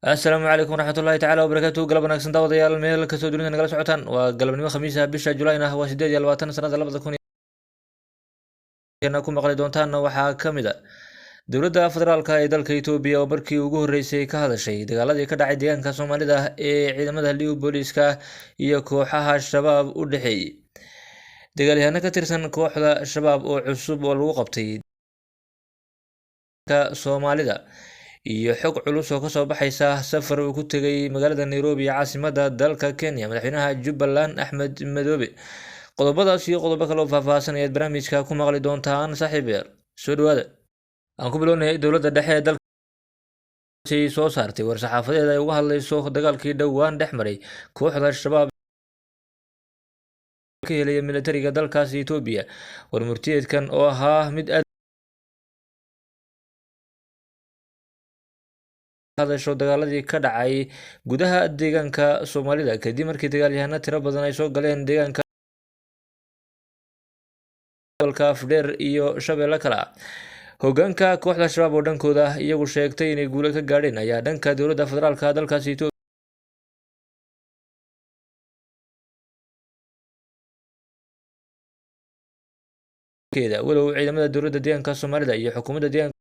السلام عليكم ورحمة الله تعالى وبركاته. قلب wanaagsan daawadayaal meel kastoo dunida nagala socotaan. waa galabnimo khamiis ah bisha Julayna waa 28 sanada 2000 ku maqli doontaan waxaa kamid ah dowladda federaalka ee dalka Itoobiya oo markii ugu horeysay ka hadashay dagaaladii ka dhacay deegaanka Soomaalida ee ciidamada liiw booliska iyo kooxaha shabaab u dhaxeeyay. dagaalyahanno ka tirsan kooxda shabaab oo cusub oo lagu qabtay Soomaalida iyo xog culus oo kasoo baxaysa safar uu ku tagay magaalada Nairobi caasimadda dalka Kenya madaxweynaha Jubbaland Axmed Madoobe. qodobadaas iyo qodobo kale oo faahfaahsan ayaad barnaamijka ku maqli doontaan saaxiibayaal. soo dhawaada. aan ku bilownay dowladda dhexe ee dalka soo saartay war-saxaafadeed ay uga hadlayso dagaalkii dhowaan dhex maray kooxda shabaab ka helaya militariga dalkaasi Itoobiya. warmurtiyeedkan oo ahaa mid hadasho dagaaladii ka dhacay gudaha deegaanka Soomaalida kadib markii dagaalyahanno tiro badan ay soo galeen deegaanka gobolka Afdheer iyo Shabeelle kale. hoggaanka kooxda shabaab oo dhankooda iyagu sheegtay inay guulo ka gaadheen ayaa dhanka dowladda federaalka dalkaasi Itoobiya walow ciidamada dowladda deegaanka Soomaalida iyo xukuumadda deegaanka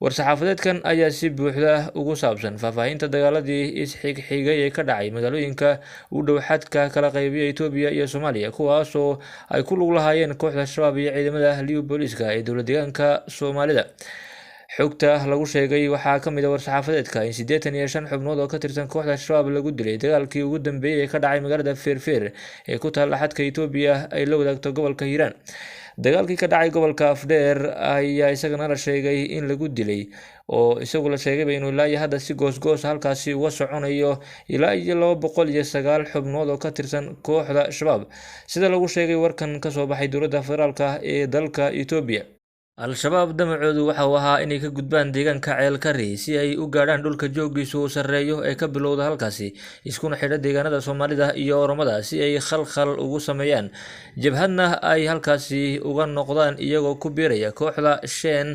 war-saxaafadeedkan ayaa si buuxda ugu saabsan faahfaahinta dagaaladii is-xigxigay ee ka dhacay magaalooyinka u dhow xadka kala qaybiya Itoobiya iyo Soomaaliya kuwaasoo ay ku lug lahaayeen kooxda shabaab iyo ciidamada liiw booliska ee dowladda deegaanka Soomaalida. xogta lagu sheegay waxaa ka mid ah war-saxaafadeedka in 85 xubnood oo ka tirsan kooxda shabaab lagu dilay dagaalkii ugu dambeeyay ee ka dhacay magaalada Feerfeer ee ku taalla xadka Itoobiya ay la wadaagto gobolka Hiiraan. dagaalkii ka dhacay gobolka Afdheer ayaa isagana la sheegay in lagu dilay oo isagu la sheegay inuu ilaa hadda si goos halkaasi uga soconayo ilaa 209 xubnood oo ka tirsan kooxda shabaab sida lagu sheegay warkan ka soo baxay dowladda federaalka ee dalka Itoobiya. al-shabaab damacoodu waxa uu ahaa inay ka gudbaan deegaanka Ceelkari si ay u gaadhaan dhulka joogiisu uu sarreeyo ee ka bilowda halkaasi iskuna xidha deegaanada Soomaalida iyo Oromada si ay khalkhal ugu sameeyaan jabhadna ay halkaasi uga noqdaan iyagoo ku biiraya kooxda Shen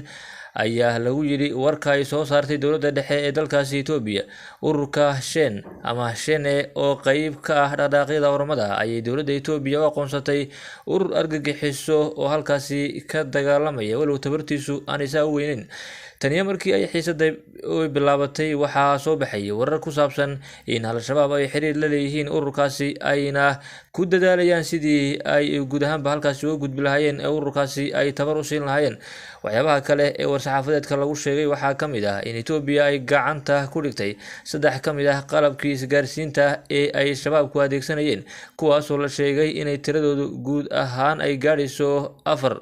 ayaa lagu yiri warka ay soo saartay dowladda dhexe ee dalkaasi Itoobiya. ururka Shen ama Shene oo qayb ka ah dhaqdhaqaaqyada Oromada ayay dowladda Itoobiya u aqoonsatay urur argagixiso oo halkaasi ka dagaalamaya walow tabartiisu aan isaa u weynin. taniya markii ay xiisadda bilaabatay waxaa soo baxay warar ku saabsan in al-shabaab ay xiriir la leeyihiin ururkaasi ayna ku dadaalayaan sidii ay guud ahaanba halkaasi uga gudbi lahaayeen ee ururkaasi ay tabar u siin lahaayeen. waxyaabaha kale ee war-saxaafadeedka lagu sheegay waxaa ka mid ah in Itoobiya ay gacanta ku dhigtay 3 ka mid ah qalabkii isgaarsiinta ee ay shabaabku adeegsanayeen kuwaasoo la sheegay inay tiradoodu guud ahaan ay gaadhayso 4.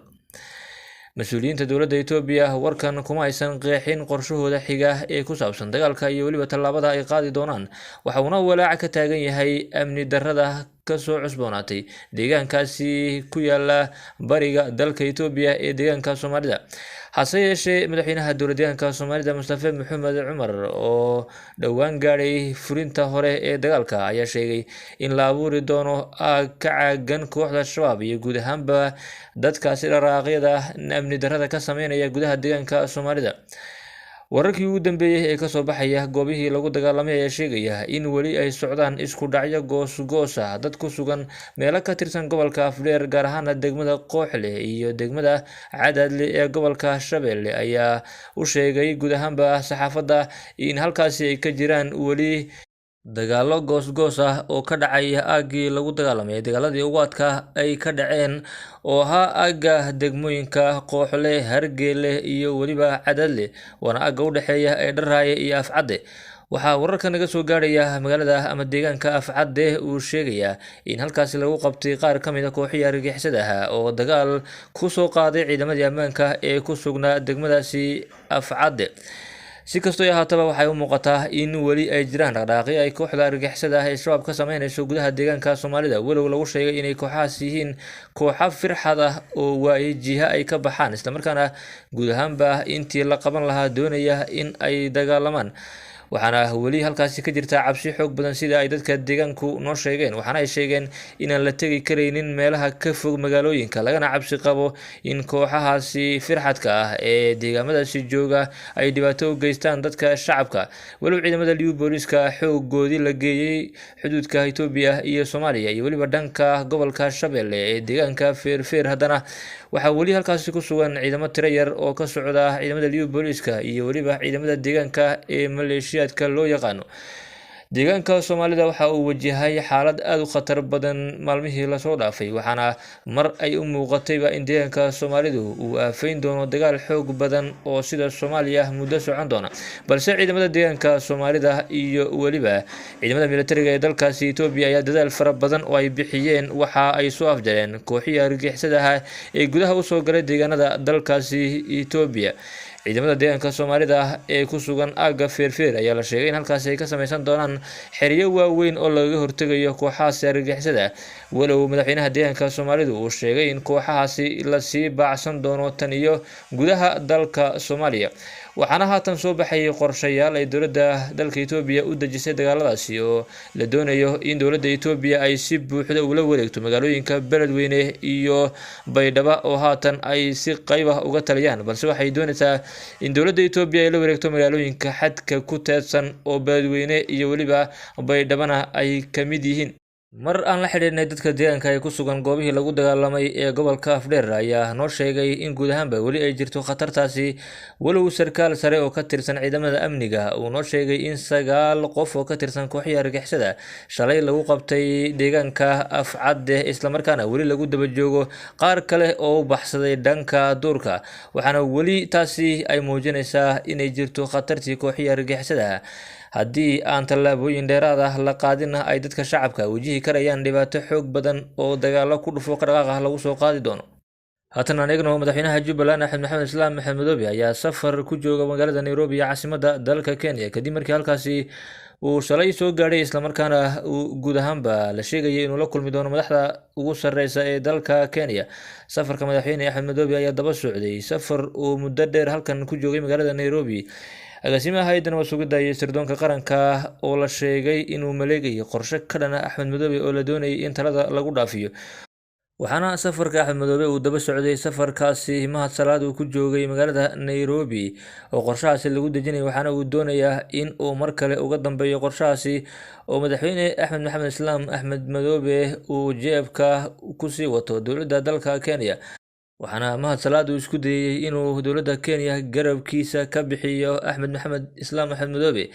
mas-uuliyiinta dowladda Itoobiya warkan kuma aysan qeexin qorshahooda xiga ee ku saabsan dagaalka iyo weliba tallaabada ay qaadi doonaan. waxa uuna walaac ka taagan yahay amni darrada ka soo cusboonaatay deegaankaasi ku yaala bariga dalka Itoobiya ee deegaanka Soomaalida. hase yeeshee madaxweynaha dowladda deegaanka Soomaalida Mustafa Maxamed Cumar oo dhowaan gaadhay furinta hore ee dagaalka ayaa sheegay in la abuuri doono aag ka caagan kooxda shabaab iyo guud ahaanba dadkaasi dhaqdhaqaaqyada amni darrada ka sameynaya gudaha deegaanka Soomaalida. wararkii ugu dambeeyay ee ka soo baxaya goobihii lagu dagaalamay ayaa sheegaya in weli ay socdaan isku dhacyo goos ah dad ku sugan meelo ka tirsan gobolka Afdheer gaar ahaan degmada Qooxle iyo degmada Cadaadle ee gobolka Shabeelle ayaa u sheegay guud ahaanba saxaafadda in halkaasi ay ka jiraan weli dagaalo goos ah oo ka dhacay aagii lagu dagaalamay dagaaladii ugu adkaa ay ka dhaceen oo ahaa aagga degmooyinka Qooxle, Hargeyle iyo weliba Cadaadle waana aagga u dhexeeya ee Dharaaye iyo Afcadde. waxaa wararka naga soo gaaraya magaalada ama deegaanka Afcadde uu sheegaya in halkaasi lagu qabtay qaar ka mid ah kooxihii argagixisada ah oo dagaal ku soo qaaday ciidamadii ammaanka ee ku sugnaa degmadaasi Afcadde. si kastoo ahaataba waxay u muuqataa in weli ay jiraan dhaqdhaqaaqyo ay kooxda argagixisada ah ee shabaab ka sameynayso gudaha deegaanka Soomaalida walow lagu sheegay inay kooxahaas yihiin kooxo firxad ah oo waayay jiha ay ka baxaan isla markaana guud ahaanba intii la qaban lahaa doonaya in ay dagaalamaan. waxaana weli halkaasi ka jirta cabsi xoog badan sida ay dadka deegaanku noo sheegeen, waxaana ay sheegeen inaan la tegi karaynin meelaha ka fog magaalooyinka, lagana cabsi qabo in kooxahaasi firxadka ah ee deegaamadaasi jooga ay dhibaato u geystaan dadka shacabka. walow ciidamada liu booliska xoogoodii la geeyey xuduudka Itoobiya iyo Soomaaliya iyo weliba dhanka gobolka Shabeelle ee deegaanka Feerfeer, haddana waxaa weli halkaasi ku sugan ciidamo tiro yar oo ka socda ciidamada liu booliska iyo weliba ciidamada deegaanka ee maleeshiyaadka loo yaqaano. deegaanka Soomaalida waxa uu wajahay xaalad aad u khatar badan maalmihii lasoo dhaafay, waxaana mar ay u muuqatayba in deegaanka Soomaalidu uu aafayn doono dagaal xoog badan oo sida Soomaaliya muddo socon doona, balse ciidamada deegaanka Soomaalida iyo weliba ciidamada militariga ee dalkaasi Itoobiya ayaa dadaal fara badan oo ay bixiyeen waxa ay soo afjareen kooxihii argagixisada ee gudaha u soo galay deegaanada dalkaasi Itoobiya. ciidamada deegaanka Soomaalida ee ku sugan aagga Feerfeer ayaa la sheegay in halkaasi ay ka samaysan doonaan xeryo waaweyn oo lagaga hortagayo kooxahaasi argagixisada, walow madaxweynaha deegaanka Soomaalidu uu sheegay in kooxahaasi lasii baacsan doono tan iyo gudaha dalka Soomaaliya. waxaana haatan soo baxay qorshayaal ay dowladda dalka Itoobiya u dejisay dagaaladaasi oo la doonayo in dowladda Itoobiya ay si buuxda ula wareegto magaalooyinka Beledweyne iyo Baydhabo oo haatan ay si qayb ah uga taliyaan, balse waxay doonaysaa in dowladda Itoobiya ay la wareegto magaalooyinka xadka ku teedsan oo Beledweyne iyo weliba Baydhabana ay ka mid yihiin. mar aan la xiriirnay dadka deegaanka ee ku sugan goobihii lagu dagaalamay ee gobolka Afdheer ayaa noo sheegay in guud ahaanba weli ay jirto khatartaasi, walow sarkaal sare oo ka tirsan ciidamada amniga uu noo sheegay in 9 qof oo ka tirsan kooxihii argagixisada shalay lagu qabtay deegaanka Afcadde, islamarkaana weli lagu daba joogo qaar kale oo u baxsaday dhanka duurka, waxaana weli taasi ay muujinaysaa inay jirto khatartii kooxihii argagixisada. haddii aan tallaabooyin dheeraad ah la qaadina ay dadka shacabka wajihi karayaan dhibaato xoog badan oo dagaalo ku dhufo ka dhaqaaq ah lagu soo qaadi doono. haatan aan eegno madaxweynaha Jubbaland Axmed Maxamed Islaam Axmed Madoobe ayaa safar ku jooga magaalada Nairobi ee caasimadda dalka Kenya kadib markii halkaasi uu shalay soo gaadhay, islamarkaana uu guud ahaanba la sheegayay inuu la kulmi doono madaxda ugu sarreysa ee dalka Kenya. safarka madaxweyne Axmed Madoobe ayaa daba socday safar uu muddo dheer halkan ku joogay magaalada Nairobi. agaasimaha hay'adda nabad sugidda iyo sirdoonka qaranka oo la sheegay inuu maleegay qorshe ka dhan ah Axmed Madoobe oo la doonayay in talada lagu dhaafiyo. waxaana safarka Axmed Madoobe uu daba socday safarkaasi Mahad Salaad uu ku joogay magaalada Nairobi oo qorshahaasi lagu dejinay, waxaana uu doonayaa in uu mar kale uga dambeeyo qorshahaasi oo madaxweyne Axmed Maxamed Islaam Axmed Madoobe uu jeebka ku sii wato dowladda dalka Kenya. waxaana Mahad Salaad uu isku dayay inuu dowladda Kenya garabkiisa ka bixiyo Axmed Maxamed Islaam Axmed Madoobe.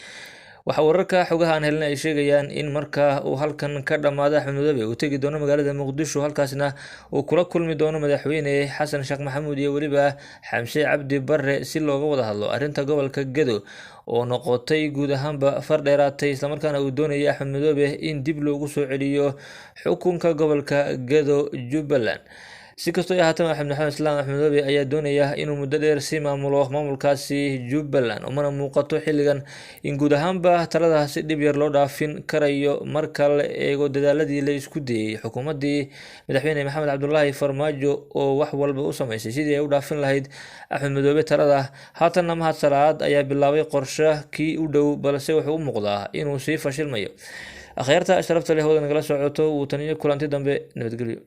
waxa wararka xogaha aan helnay ay sheegayaan in marka uu halkan ka dhamaado Axmed Madoobe uu tegi doono magaalada Muqdisho, halkaasna uu kula kulmi doono madaxweyne Xasan Sheekh Maxamuud iyo weliba Xamse Cabdi Barre si looga wada hadlo arrinta gobolka Gedo oo noqotay guud ahaanba far dheeraatay, islamarkaana uu doonayay Axmed Madoobe in dib loogu soo celiyo xukunka gobolka Gedo Jubbaland. si kastoo ay ahaataba Axmed Maxamed Islaam Axmed Madoobe ayaa doonaya inuu muddo dheer sii maamulo maamulkaasi Jubbaland, umana muuqato xilligan in guud ahaanba talada si dhib yar loo dhaafin karayo marka la eego dadaaladii la isku dayay xukuumaddii madaxweyne Maxamed Cabdullaahi Farmaajo oo wax walba u sameysay sidii ay u dhaafin lahayd Axmed Madoobe talada. haatanna Mahad Salaad ayaa bilaabay qorshe kii u dhow, balse wuxuu u muuqdaa inuu sii fashilmayo. akhyaarta sharafta leh wada nagala socoto, uu taniyo kulanti dambe, nabadgelyo.